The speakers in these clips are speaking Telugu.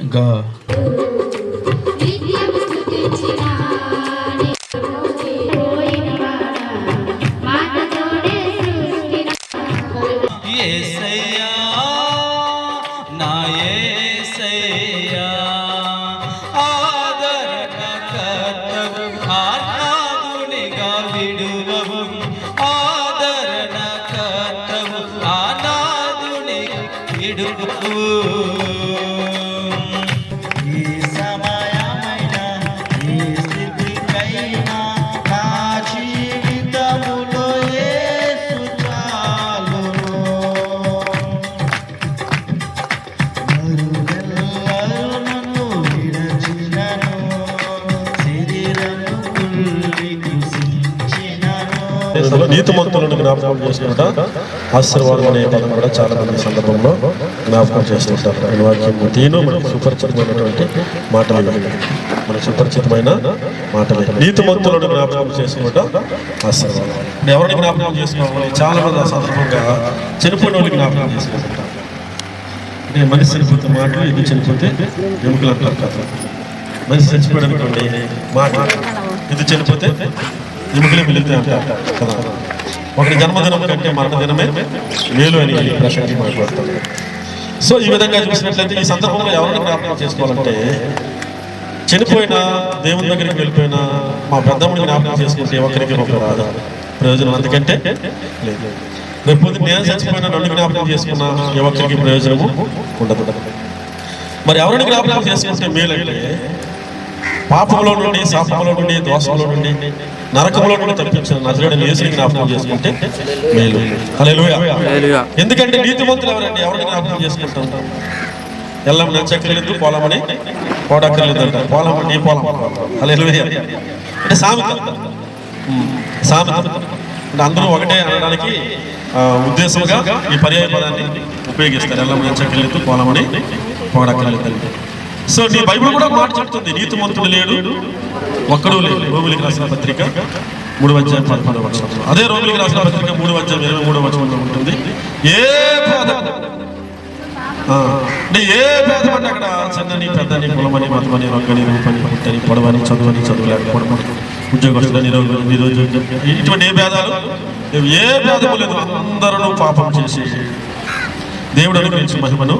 ఇంకా నీతిమంతులను జ్ఞాపకం చేసుకుంటా ఆశీర్వాదం అనే పదం కూడా చాలా మంది సందర్భంలో జ్ఞాపకం చేస్తుంటారు. ఈ వాక్యం తీను మనకు సుపరిచితమైనటువంటి మాటలు, మనకు సుపరిచితమైన మాటలు. నీతిమంతులను జ్ఞాపకం చేసుకుంటా ఆశీర్వాదం. ఎవరిని జ్ఞాపకం చేసుకోవాలి? చాలా మంది ఆ సందర్భంగా చనిపోయిన వాళ్ళని జ్ఞాపకం చేసుకుంటారు. అంటే మనిషి చనిపోతే మాటలు, ఇది చనిపోతే ఎముకలు అంటారు కదా. మనిషి చచ్చిపోయాడు అనుకోండి మాట, ఇది చనిపోతే ఎముకలే వెళితే అంటారు కదా. ఒకటి జన్మదినం కంటే మరణ దినమే మేలు అని ప్రసంగి మాట్లాడుతారు. సో ఈ విధంగా చూసినట్లయితే ఈ సందర్భంలో ఎవరిని జ్ఞాపకం చేసుకోవాలంటే, చనిపోయిన దేవుని దగ్గరికి వెళ్ళిపోయిన మా పెద్దమ్మని జ్ఞాపకం చేసుకుంటే ఒకరికి ఒక రాదు ప్రయోజనం, అందుకంటే లేదు. రేపు నేను చచ్చిపోయినా నన్ను జ్ఞాపకం చేసుకున్నా ఏ ఒక్కరికి ప్రయోజనము ఉండదు. మరి ఎవరిని జ్ఞాపకం చేసుకుంటే మేలు అంటే, పాపంలో నుండి, శాపంలో నుండి, దోషంలో నుండి, నరకంలో నుండి తప్పించిన నజరేయుడైన యేసుని జ్ఞాపకం చేసుకుంటే మేలు. హల్లెలూయా. ఎందుకంటే నీతిమంతులు ఎవరండి? ఎవరిని జ్ఞాపకం చేసుకుంటాం? ఎల్లం నచ్చక్కర్లేదు, పోలమని పోడక్కర్లేదు అంటారు. పోలం నీ పోలం. హల్లెలూయా. అంటే సామెత అంటే అందరూ ఒకటే అనడానికి ఉద్దేశంగా ఈ పర్యాయ పదాన్ని ఉపయోగిస్తారు. ఎల్లం నచ్చక్కర్లేదు, పోలమని పోడక్కర్లేదు. సో నీ బైబిల్ కూడా మాట చెప్తుంది, నీతిమంతుడు లేడు, ఒక్కడూ లేడు. రోమిలికి రాసిన పత్రిక 3:11. అదే రోమిలికి రాసిన పత్రిక 3:23 ఉంటుంది. ఏ భేదం అంటే అక్కడ చిన్నని, పెద్దని, కులమని, మతమని, రంగని, రూపని, పుట్టని, పొడవని, చదువులేకపోవడం, ఉద్యోగస్తులని, నిరుద్యోగం, ఇటువంటి ఏ భేదాలు, ఏ భేదము లేదు. అందరూ పాపం చేసి దేవుడు అనుగ్రహించి మహిమను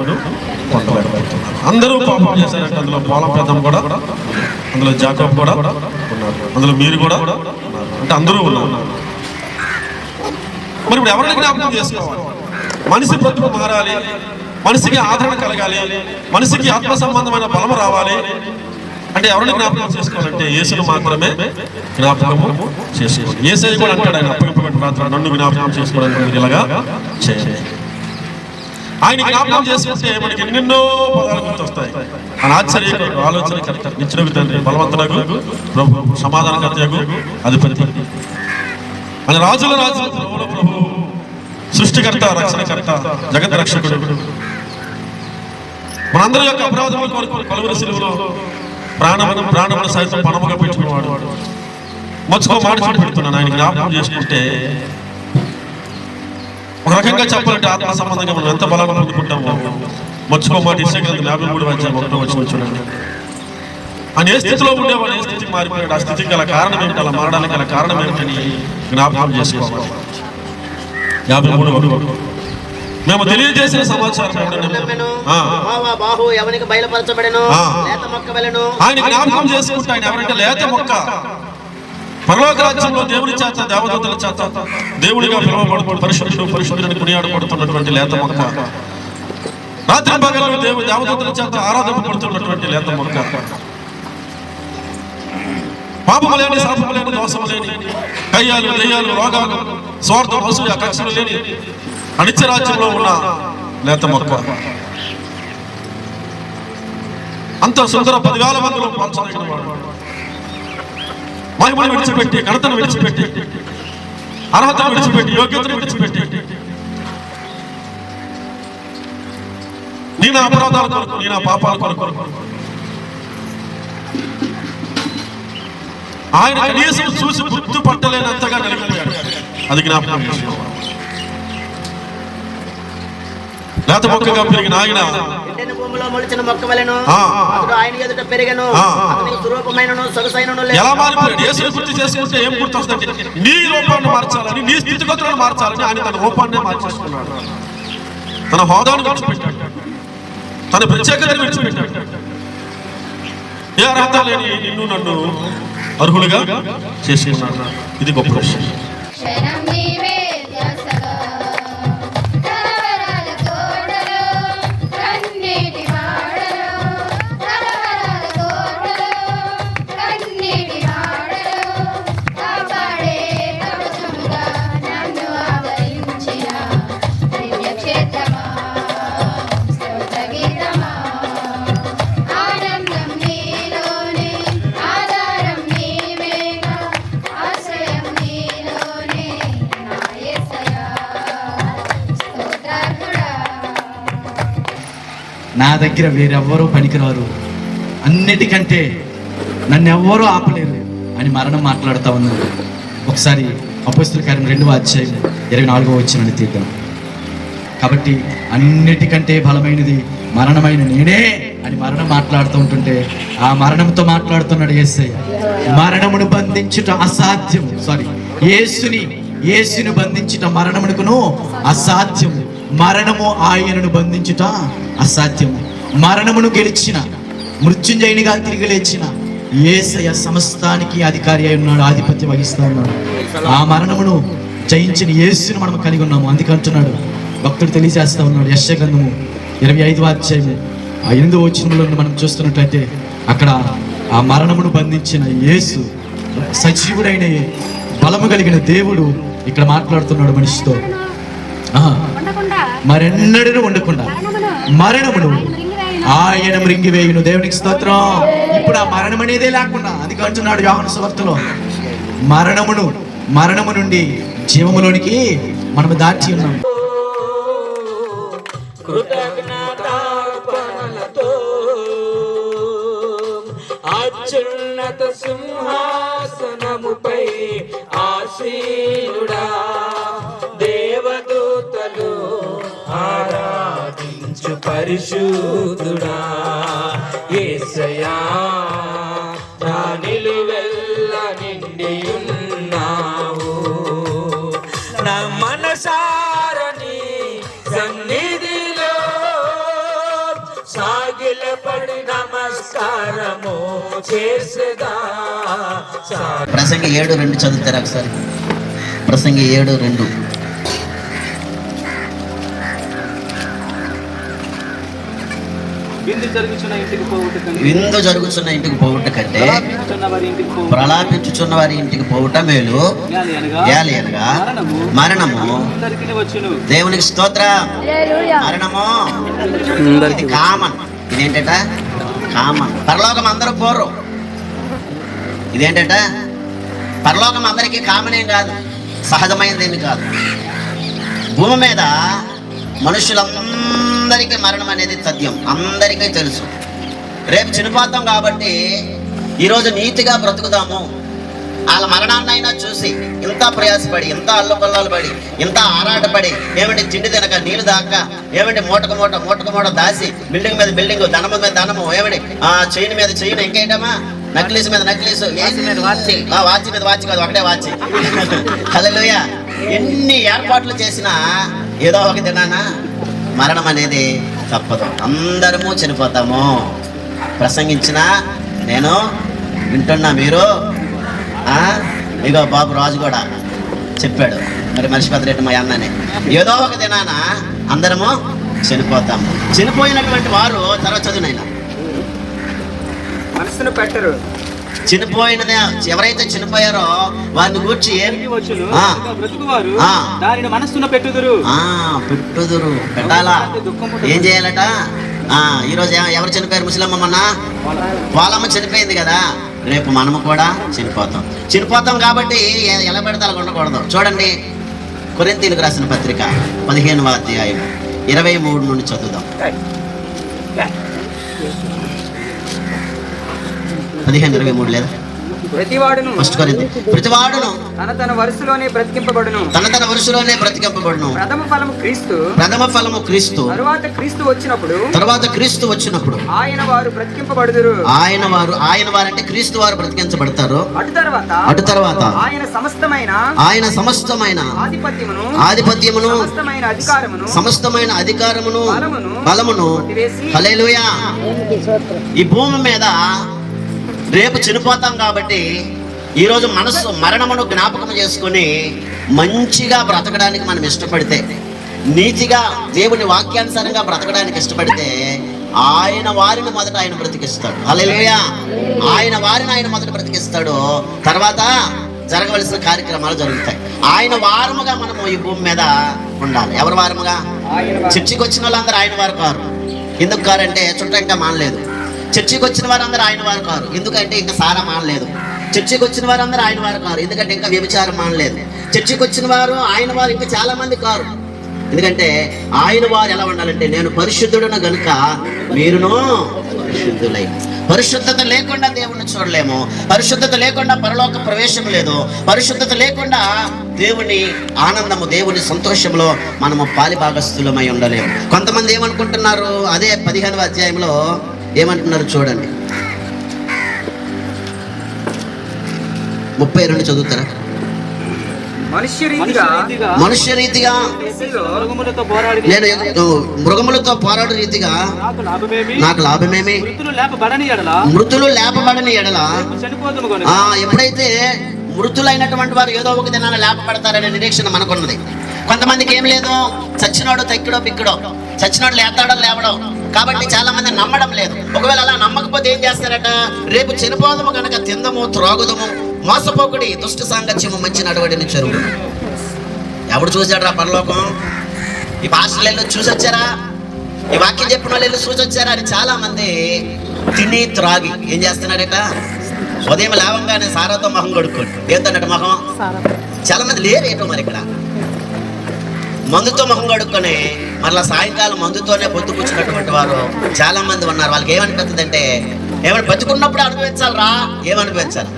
పొందలేకపోతున్నారు. అందరూ పాపం చేశారంటే అందులో పోలం పెద్దం కూడా, అందులో జాకోబు కూడా ఉన్నారు, అందులో మీరు కూడా ఉన్నారు, అంటే అందరూ ఉన్నారు. మరి ఇప్పుడు ఎవరిని జ్ఞాపకం చేసుకోవాలి? మనిషి బ్రతుకు మారాలి, మనిషికి ఆదరణ కలగాలి, మనిషికి ఆత్మ సంబంధమైన బలం రావాలి అంటే ఎవరిని జ్ఞాపకం చేసుకోవాలంటే యేసును మాత్రమే జ్ఞాపకము చేసుకోవాలి. యేసయ్య కూడా అంటాడు, ఆయన అప్పగింపబడిన రాత్రి నన్ను జ్ఞాపకం చేసుకోవడానికి మీరు ఇలాగా చేయాలి. ఆయన జ్ఞాపకం చేసుకుంటే మనకి ఎన్నెన్నో పదాలు గుర్తొస్తాయి. ఆయన ఆశ్చర్యకరుడు, ఆలోచనకర్త, నిత్యుడగు తండ్రి, బలవంతుడగు ప్రభు, సమాధానకర్తయగు అధిపతి, ఆయన రాజుల రాజు, ప్రభువుల ప్రభు, సృష్టికర్త, రక్షణకర్త, జగత్ రక్షకుడు, మనందరి యొక్క అపరాధముల కొరకు కలువరి శిలువలో ప్రాణమును సైతం పణముగా పెట్టుకున్నవాడు. మచ్చుకో మాట పెడుతున్నాను, ఆయన జ్ఞాపకం చేసుకుంటే ఒక రకంగా చెప్పాలంటే ఆత్మ సంబంధంగా మనం ఎంత బలాన్ని పొందుకుంటామో. మచ్చుకో మాట ఇస్రాయేలు 53:1 చూడండి. ఆయన ఏ స్థితిలో ఉండేవాడు, ఏ స్థితికి మారిపోయాడు, ఆ స్థితికి గల కారణం ఏమిటి, అలా మారడానికి గల కారణం ఏమిటని జ్ఞాపకం చేసుకోవాలి. 53 మేము తెలియజేసిన సమాచారం ఆయన జ్ఞాపకం చేసుకుంటే, ఆయన ఎవరంటే లేత మొక్క, పరలోక రాజ్యంలో దేవుని చేత, దేవదూతల చేత దేవుడిగా పిలువబడుతూ పరిశుద్ధుడిని కొనియాడబడుతున్నటువంటి లేత మొక్క, రాత్రి పగలు దేవదూతల చేత ఆరాధింపబడుతున్నటువంటి లేత మొక్క, పాపము లేని, శాపము లేని, దోషము లేని, కయ్యాలు, దయ్యాలు, రోగాలు, స్వార్థం, అసూయ, కక్షలు లేని అనిత్య రాజ్యంలో ఉన్న లేత మొక్క. అంత సుందర 10,000 మందిలో పాల్చదగిన వాడు, మహిమను విడిచిపెట్టి, ఘనతను విడిచిపెట్టి, అర్హతను విడిచిపెట్టి, యోగ్యతను విడిచిపెట్టి, నీ నా అపరాధాల కొరకు, నీ నా పాపాల కొరకు ఆయన కనీసం చూసి గుర్తుపట్టలేనంతగా నలిగిపోయాడు. అది జ్ఞాపకం చేసుకోవాలి. లేత మొక్కగా పెరిగిన ఆయన ఎండిన భూమిలో మొలిచిన మొక్క వలెను ఆ. అతడు ఆయన ఎదుట పెరిగెను. ఆ. అతనికి సురూపమైనను సొగసైనను లేదు. ఎలా మారిపోయాడు? యేసుని గుర్తు చేసుకుంటే ఏం గుర్తు వస్తుందంటే నీ రూపాన్ని మార్చాలని, నీ స్థితిగతులను మార్చాలని ఆయన తన రూపాన్నే మార్చేసుకున్నాడు. తన హోదాను విడిచిపెట్టాడు, తన ప్రత్యేకతను విడిచిపెట్టాడు. ఏ అర్హత లేని నిన్ను నన్ను అర్హులుగా చేసుకున్నాడు. ఇది గొప్ప విషయం. నా దగ్గర వేరెవ్వరూ పనికిరారు, అన్నిటికంటే నన్ను ఎవ్వరూ ఆపలేరు అని మరణం మాట్లాడుతూ ఉన్నాడు. ఒకసారి అపొస్తలుల కార్యం 2వ అధ్యాయం 24వ వచనాన్ని తీద్దాం. కాబట్టి అన్నిటికంటే బలమైనది మరణమైన నేనే అని మరణం మాట్లాడుతూ ఉంటుంటే ఆ మరణంతో మాట్లాడుతున్నాడు యేసయ్య. మరణమును బంధించుట అసాధ్యం. యేసుని బంధించుట మరణమునకును అసాధ్యం. మరణము ఆయనను బంధించుట అసాధ్యము. మరణమును గెలిచిన, మృత్యుంజయునిగా తిరిగి లేచిన యేసయ్య సమస్తానికి అధికారి అయి ఉన్నాడు, ఆధిపత్యం వహిస్తా ఉన్నాడు. ఆ మరణమును జయించిన యేసును మనం కలిగి ఉన్నాము. అందుకంటున్నాడు భక్తుడు తెలియజేస్తా ఉన్నాడు. యెషయా గ్రంథము 25వ అధ్యాయము 8వ వచనంలో మనం చూస్తున్నట్లయితే అక్కడ ఆ మరణమును బంధించిన యేసు, సజీవుడైన బలము కలిగిన దేవుడు ఇక్కడ మాట్లాడుతున్నాడు మనిషితో. మరెన్నడూ ఉండకుండా మరణమును ఆయన మృంగివేయును. దేవునికి స్తోత్రం. ఇప్పుడు ఆ మరణం అనేదే లేకుండా, అది అంటున్నాడు యోహాను సువార్తలో, మరణము నుండి జీవములోనికి మనము దాచి ఉన్నాం. కృతజ్ఞతార్పణలతో అత్యున్నత సింహాసనముపై ఆసీనుడా, దేవదూతలు ఆరాధించు పరిశుద్ధుడా, యేసయ్యా నా నిలువెల్ల నిండి ఉన్నావు. నా మనసారని సన్నిధిలో సాగిలపడి నమస్కారము చేసేదా. ప్రసంగి 7:2 చదువుతారు ఒకసారి. ప్రసంగి 7:2. విందు జరుగుచున్న ఇంటికి పోవుట కంటే ప్రలాపించుచున్న వారి ఇంటికి పోవుట మేలు. గాలి అనగా మరణము. దేవునికి స్తోత్రం. మరణము ఇది కామన్. ఇదేంటట? కామన్. పరలోకం అందరూ పోరు. ఇదేంటట? పరలోకం అందరికీ కామన్ ఏం కాదు, సహజమైనది ఏమి కాదు. భూమి మీద మనుషులందరికీ మరణం అనేది సత్యం, అందరికీ తెలుసు. రేపు చనిపోతాం కాబట్టి ఈరోజు నీతిగా బ్రతుకుదాము. వాళ్ళ మరణాన్నైనా చూసి ఇంత ప్రయాసపడి, ఇంత అల్లకొల్లాలు పడి, ఇంత ఆరాటపడి, ఏమంటే తిండి తినక, నీళ్ళు దాకా, ఏమంటే మూటకు మూట దాసి, బిల్డింగ్ మీద బిల్డింగ్, ధనము మీద ధనము, ఏమంటే చైన్ మీద చైన్, ఇంకేటమా నక్లీస్ మీద నక్లీసు, వాచ్ మీద వాచ్ కాదు, ఒకటే వాచ్. హల్లెలూయా. ఎన్ని ఏర్పాట్లు చేసినా ఏదో ఒక దినాన మరణం అనేది తప్పదు. అందరము చనిపోతాము. ప్రసంగించినా నేను వింటున్నా, మీరు ఇగో బాబు రాజు కూడా చెప్పాడు, మరి మర్చిపోతారేంటి మా అన్నని. ఏదో ఒక దినాన అందరము చనిపోతాము. చనిపోయినటువంటి వారు తర్వాత చదువునైనా మనసును పెట్టరు. చనిపోయినదే ఎవరైతే చనిపోయారో వారిని గూర్చి బ్రతుకువారు దానిని మనస్సున పెట్టుదురు. పెట్టాలా? ఏం చేయాలట? ఈరోజు ఎవరు చనిపోయారు? ముసలమ్మ మొన్న వాళ్ళమ్మ చనిపోయింది కదా. రేపు మనము కూడా చనిపోతాం కాబట్టి ఎలా పెడితే అలా ఉండకూడదు. చూడండి, కొరింథీయులకు రాసిన పత్రిక 15వ అధ్యాయం 23 నుండి చదువుదాం. 15:23 లేదా? ప్రతివాడును ఫస్ట్ కొరింథీ ప్రతివాడును తన వరుసలోనే బ్రతికింపబడును. తన వరుసలోనే బ్రతికింపబడును. ప్రథమ ఫలము క్రీస్తు. ప్రథమ ఫలము క్రీస్తు. తరువాత క్రీస్తు వచ్చినప్పుడు ఆయన వారు బ్రతికింపబడుదురు. ఆయన వారు అంటే క్రీస్తు వారు బ్రతికించబడతారు. అటు తర్వాత ఆయన సమస్తమైన ఆధిపత్యమును సమస్తమైన అధికారమును బలమును హల్లెలూయా. ఈ భూమి మీద రేపు చనిపోతాం కాబట్టి ఈరోజు మరణమును జ్ఞాపకం చేసుకొని మంచిగా బ్రతకడానికి మనం ఇష్టపడితే, నీతిగా దేవుని వాక్యానుసారంగా బ్రతకడానికి ఇష్టపడితే ఆయన వారిని మొదట ఆయన బ్రతికిస్తాడు. హల్లెలూయా. ఆయన వారిని ఆయన మొదట బ్రతికిస్తాడు. తర్వాత జరగవలసిన కార్యక్రమాలు జరుగుతాయి. ఆయన వారముగా మనము ఈ భూమి మీద ఉండాలి. ఎవరి వారముగా? చర్చికి వచ్చిన వాళ్ళందరూ ఆయన వారు కారు. ఎందుకు కారంటే చుట్ట ఇంకా మానలేదు. చర్చికి వచ్చిన వారందరూ ఆయన వారు కారు. ఎందుకంటే ఇంకా సారా మానలేదు. చర్చికి వచ్చిన వారందరూ ఆయన వారు కారు. ఎందుకంటే ఇంకా వ్యభిచారం మానలేదు. చర్చికి వచ్చిన వారు ఆయన వారు ఇంకా చాలా మంది కారు. ఎందుకంటే ఆయన వారు ఎలా ఉండాలంటే, నేను పరిశుద్ధుడును గనుక మీరును పరిశుద్ధులై. పరిశుద్ధత లేకుండా దేవుణ్ణి చూడలేము. పరిశుద్ధత లేకుండా పరలోక ప్రవేశం లేదు. పరిశుద్ధత లేకుండా దేవుని ఆనందము, దేవుని సంతోషంలో మనము పాలిభాగస్థులమై ఉండలేము. కొంతమంది ఏమనుకుంటున్నారు, అదే 15వ అధ్యాయంలో ఏమంటున్నారు చూడండి. 32 చదువుతారా? మనుష్య రీతిగా నేను మృగములతో పోరాడు రీతిగా నాకు లాభమేమి? మృతులు లేపబడని ఎడల. ఎప్పుడైతే మృతులైనటువంటి వారు ఏదో ఒక దినాన లేపబడతారనే నిరీక్షణ మనకున్నది. కొంతమందికి ఏం లేదు, చచ్చినోడు తక్కిడో పిక్కడో, చచ్చినోడు లేతాడో లేవడో. కాబట్టి చాలా మంది నమ్మడం లేదు. ఒకవేళ అలా నమ్మకపోతే ఏం చేస్తారట, రేపు చనిపోదము కనుక తిందము త్రాగుదము మోసపోకుడి దుష్ట సాంగత్యము మంచి నడవడిని చెరువు. ఎవడు చూశాడు రా పరలోకం? ఈ పాస్టర్లు చూసి వచ్చారా? ఈ వాక్యం చెప్పిన వాళ్ళు చూసి వచ్చారా అని చాలా మంది తిని త్రాగి ఏం చేస్తున్నాడట, ఉదయం లేవంగానే సారాతో మొహం కొడుకోండి. ఏంటన్నట్టు మొహం? చాలా మంది లేరు ఏటో మరి ఇక్కడ. మందుతో మొహం కడుక్కొని మరలా సాయంకాలం మందుతోనే పొద్దు కూర్చున్నటువంటి వారు చాలా మంది ఉన్నారు. వాళ్ళకి ఏమనిపిస్తుంది అంటే, ఏమైనా బతుకున్నప్పుడు అనుభవించాలరా? ఏమనిపించాలి?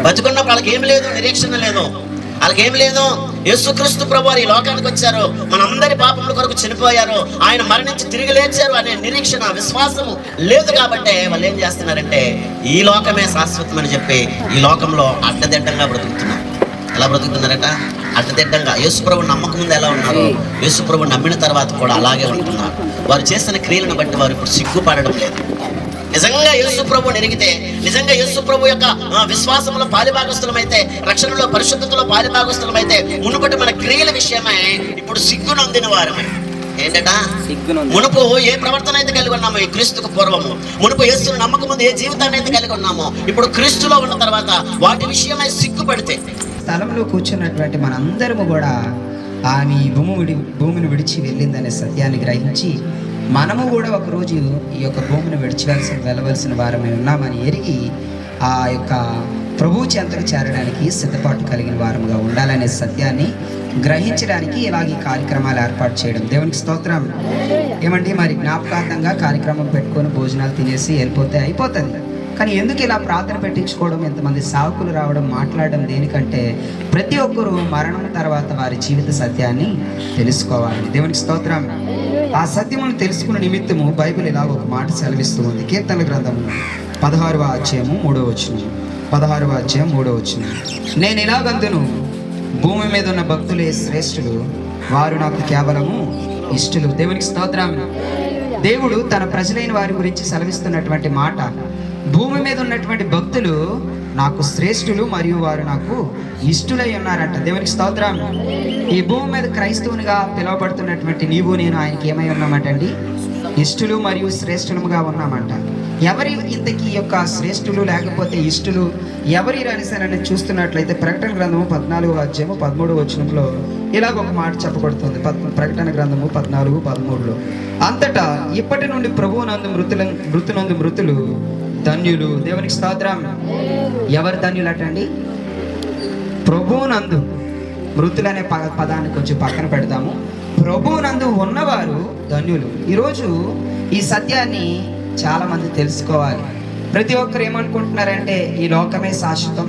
బతుకున్నప్పుడు వాళ్ళకి ఏం లేదు, నిరీక్షణ లేదు. వాళ్ళకి ఏం లేదు. యేసుక్రీస్తు ప్రభువారు ఈ లోకానికి వచ్చారు, మనందరి పాపముల కొరకు చనిపోయారు, ఆయన మరణించి తిరిగి లేచారు అనే నిరీక్షణ, విశ్వాసము లేదు. కాబట్టి వాళ్ళు ఏం చేస్తున్నారంటే, ఈ లోకమే శాశ్వతం అని చెప్పి ఈ లోకంలో అడ్డదిడ్డంగా బ్రతుకుతున్నారు. ఎలా బ్రతుకుతున్నారట? అడ్డదిడ్డంగా. యేసుప్రభు నమ్మకం ముందు ఎలా ఉన్నారు, యేసుప్రభు నమ్మిన తర్వాత కూడా అలాగే ఉంటున్నారు. వారు చేసిన క్రియలను బట్టి వారు ఇప్పుడు సిగ్గుపడడం లేదు. నిజంగా యేసుప్రభుని ఎరిగితే, నిజంగా యేసుప్రభు యొక్క విశ్వాసంలో పాలిభాగస్థులమైతే, రక్షణలో పరిశుద్ధతలో పాలిభాగస్థులమైతే, మునుపటి మన క్రియల విషయమై ఇప్పుడు సిగ్గునొందిన వారమే. ఏంటట? మునుపు ఏ ప్రవర్తన అయితే కలిగి ఉన్నామో ఈ క్రీస్తుకు పూర్వము, మునుపు యేసును నమ్మకం ముందు ఏ జీవితాన్ని అయితే కలిగి ఉన్నామో, ఇప్పుడు క్రీస్తులో ఉన్న తర్వాత వాటి విషయమై సిగ్గుపడితే, స్థలంలో కూర్చున్నటువంటి మనందరము కూడా ఆమె భూమిని విడిచి వెళ్ళిందనే సత్యాన్ని గ్రహించి, మనము కూడా ఒకరోజు ఈ యొక్క భూమిని వెళ్ళవలసిన వారమై ఉన్నామని ఎరిగి ఆ యొక్క ప్రభువు చెంతకు చేరడానికి సిద్ధపాటు కలిగిన వారముగా ఉండాలనే సత్యాన్ని గ్రహించడానికి ఇలాగ కార్యక్రమాలు ఏర్పాటు చేయడం దేవునికి స్తోత్రం. ఏమంటే మరి జ్ఞాపకార్థంగా కార్యక్రమం పెట్టుకొని భోజనాలు తినేసి వెళ్ళిపోతే అయిపోతుంది. కానీ ఎందుకు ఇలా ప్రార్థన పెట్టించుకోవడం, ఎంతమంది సాకులు రావడం, మాట్లాడడం దేనికంటే ప్రతి ఒక్కరూ మరణం తర్వాత వారి జీవిత సత్యాన్ని తెలుసుకోవాలి. దేవునికి స్తోత్రం. ఆ సత్యమును తెలుసుకున్న నిమిత్తము బైబిల్ ఇలా ఒక మాట సెలవిస్తూ ఉంది. కీర్తనల గ్రంథము 16వ అధ్యాయము 3వ వచనం. 16వ అధ్యాయం 3వ వచనం. నేను ఇలాగందును, భూమి మీద ఉన్న భక్తులే శ్రేష్ఠులు, వారు నాకు కేవలము ఇష్టలు. దేవునికి స్తోత్రం. దేవుడు తన ప్రజలైన వారి గురించి సెలవిస్తున్నటువంటి మాట, భూమి మీద ఉన్నటువంటి భక్తులు నాకు శ్రేష్ఠులు మరియు వారు నాకు ఇష్టలై ఉన్నారంట. దేవునికి స్తోత్రం. ఈ భూమి మీద క్రైస్తవునిగా పిలువబడుతున్నటువంటి నీవు నేను ఆయనకి ఏమై ఉన్నామంటండి? ఇష్టలు మరియు శ్రేష్ఠులుగా ఉన్నామంట. ఎవరి ఇంతకీ యొక్క శ్రేష్ఠులు లేకపోతే ఇష్టలు ఎవరి రనిసనని చూస్తున్నట్లయితే ప్రకటన గ్రంథము 14వ అధ్యాయము 13వ వచనంలో ఇలాగ ఒక మాట చెప్పబడుతుంది. ప్రకటన గ్రంథము 14:13లో, అంతటా ఇప్పటి నుండి ప్రభువునందు మృతులు ధన్యులు. దేవునికి స్తోత్రం. ఎవరు ధన్యులటండి? ప్రభువునందు. మృతులనే పదాన్ని కొంచెం పక్కన పెడతాము. ప్రభువునందు ఉన్నవారు ధన్యులు. ఈరోజు ఈ సత్యాన్ని చాలా మంది తెలుసుకోవాలి. ప్రతి ఒక్కరు ఏమనుకుంటున్నారంటే ఈ లోకమే శాశ్వతం,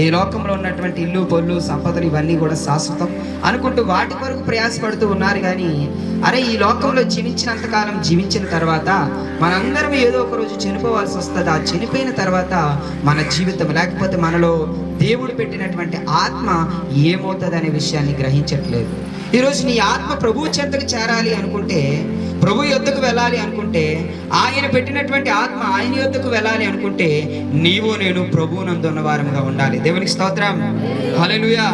ఈ లోకంలో ఉన్నటువంటి ఇల్లు పొల్లు సంపదలు ఇవన్నీ కూడా శాశ్వతం అనుకుంటూ వాటి కొరకు ప్రయాసపడుతూ ఉన్నారు. కానీ అరే ఈ లోకంలో జీవించినంత కాలం జీవించిన తర్వాత మనందరం ఏదో ఒక రోజు చనిపోవాల్సి వస్తుంది. ఆ చనిపోయిన తర్వాత మన జీవితం లేకపోతే మనలో దేవుడు పెట్టినటువంటి ఆత్మ ఏమవుతుంది అనే విషయాన్ని గ్రహించట్లేదు. ఈరోజు నీ ఆత్మ ప్రభువు చెంతకు చేరాలి అనుకుంటే, ప్రభు యొద్దకు వెళ్ళాలి అనుకుంటే, ఆయన పెట్టినటువంటి ఆత్మ ఆయన యొద్దకు వెళ్ళాలి అనుకుంటే నీవు నేను ప్రభువునందు ఉన్న వారముగా ఉండాలి. దేవునికి స్తోత్రం, హల్లెలూయా.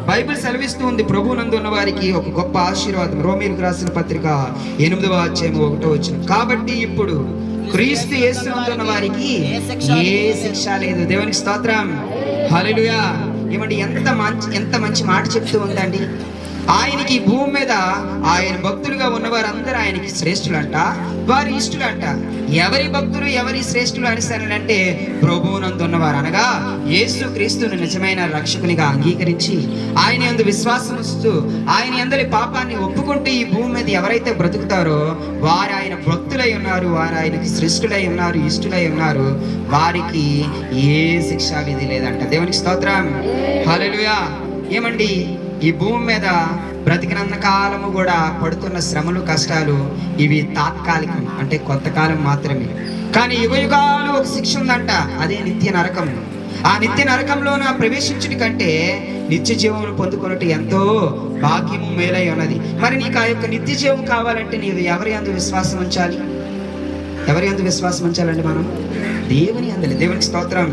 బైబిల్ సెలవిస్తూ ఉంది ప్రభువునందు ఉన్న వారికి ఒక గొప్ప ఆశీర్వాదం. రోమీయులకు రాసిన పత్రిక 8వ అధ్యాయం 1వ వచనం. కాబట్టి ఇప్పుడు క్రీస్తు యేసునందు ఉన్న వారికి ఏ శిక్ష లేదు. దేవునికి స్తోత్రం, హల్లెలూయా. ఏమండి ఎంత మంచి మాట చెప్తూ ఉందండి. ఆయనకి భూమి మీద ఆయన భక్తులుగా ఉన్నవారందరూ ఆయనకి శ్రేష్ఠులంట, వారి ఇష్టలంట. ఎవరి భక్తులు ఎవరి శ్రేష్ఠులు అనిసానంటే ప్రభువునందు ఉన్నవారు, అనగా యేసు క్రీస్తును నిజమైన రక్షకునిగా అంగీకరించి ఆయన యందు విశ్వాసం ఉంచుతూ ఆయన యందలి పాపాన్ని ఒప్పుకుంటూ ఈ భూమి మీద ఎవరైతే బ్రతుకుతారో వారు ఆయన భక్తులై ఉన్నారు, వారు ఆయనకి శ్రేష్ఠులై ఉన్నారు, ఇష్టలై ఉన్నారు. వారికి ఏ శిక్షా విధి లేదంట. దేవునికి స్తోత్రం, హల్లెలూయా. ఏమండి ఈ భూమి మీద బ్రతికినంత కాలము కూడా పడుతున్న శ్రమలు కష్టాలు ఇవి తాత్కాలికం, అంటే కొంతకాలం మాత్రమే. కానీ యుగయుగాలు ఒక శిక్ష ఉందంట, అదే నిత్య నరకం. ఆ నిత్య నరకంలో నా ప్రవేశించుడి కంటే నిత్య జీవం పొందుకున్నట్టు ఎంతో భాగ్యము మేలై ఉన్నది. మరి నీకు ఆ యొక్క నిత్య జీవం కావాలంటే నీవు ఎవరి యందు విశ్వాసం ఉంచాలి? ఎవరి యందు విశ్వాసం ఉంచాలండి? మనం దేవుని యందు. దేవునికి స్తోత్రం.